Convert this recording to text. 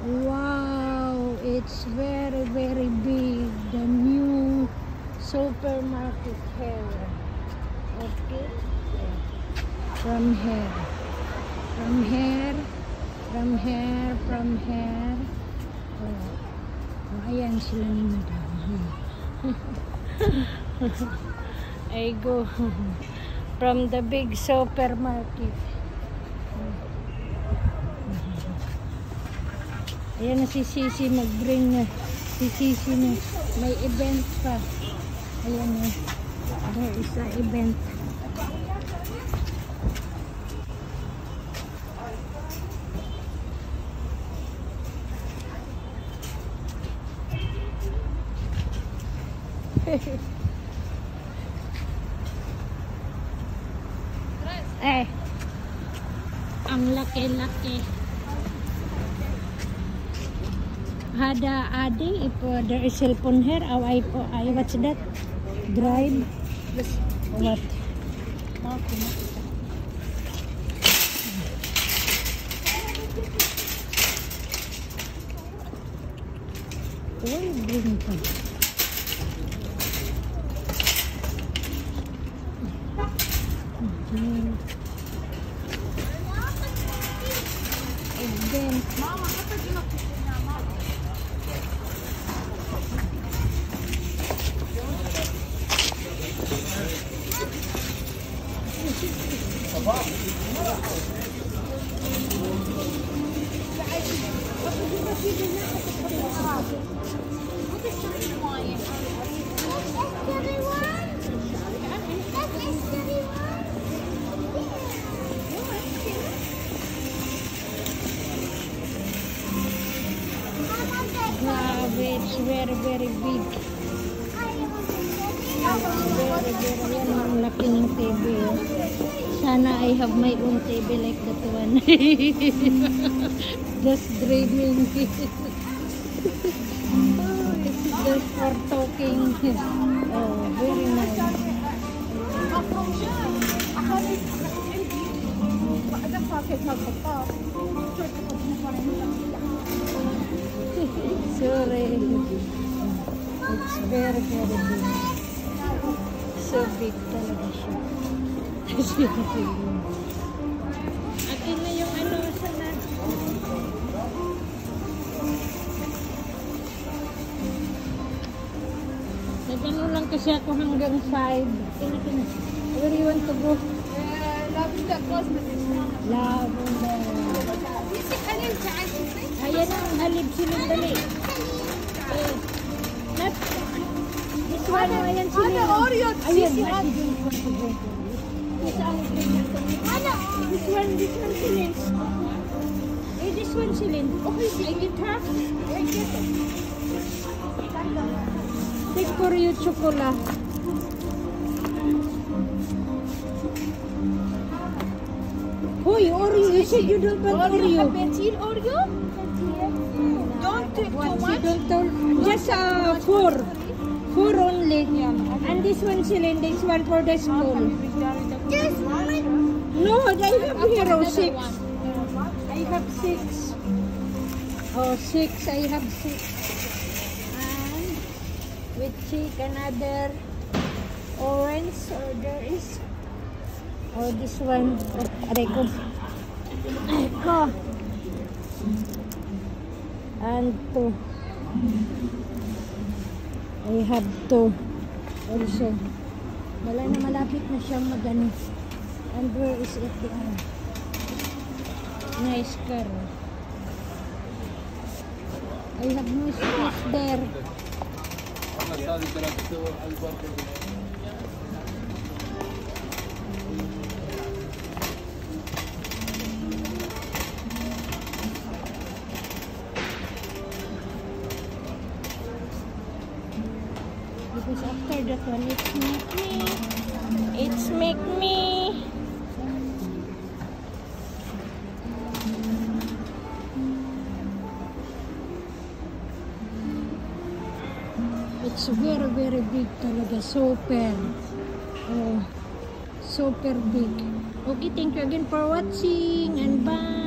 Wow, it's very, very big. The new supermarket here. Okay. From here. From here. From here. From here. Oh, ayan sila ni Madam. I go from the big supermarket. Ayan na si Sisi mag-bring na. Si Sisi na. May event pa. Ayan na. There is a event. Ang laki-laki. Ada adding if there is cellphone here. I what's that? Drive. What? Bring it on. Again. Mama, it's very, very big. Very, very, ang laki ng TV. Sana I have my own TV like that one. Just dreaming. Oh, this is just for talking. Oh, very nice. Sorry. It's very, very big. So big talaga siya. Akin na yung ano sana. Nagano lang kasi ako hanggang 5. Where you want to go? Lavender cosmetics. Lavender. Ayan ang halib silid dali. Not this one, ayan silid. Ayan, this one silid. This one silid. Okay, I get half. I get it. Take Oreo chocolate. Hoy, Oreo, you said you don't want Oreo. Oreo? Don't take too much. Just 4. 4 only. And this one cylinder, this one for the school. Just one. No, I have here 6. I have 6. Oh, 6. I have 6. And with cheek another orange, or there is. Oh, this one. Oh, Areco. And 2. I have 2 also. Wala na, malapit na siyang magano. And where is it? Nice car. I have no space there. Because after that one, it's make me. It's make me. It's very, very big talaga. Super. Oh, super big. Okay, thank you again for watching and bye.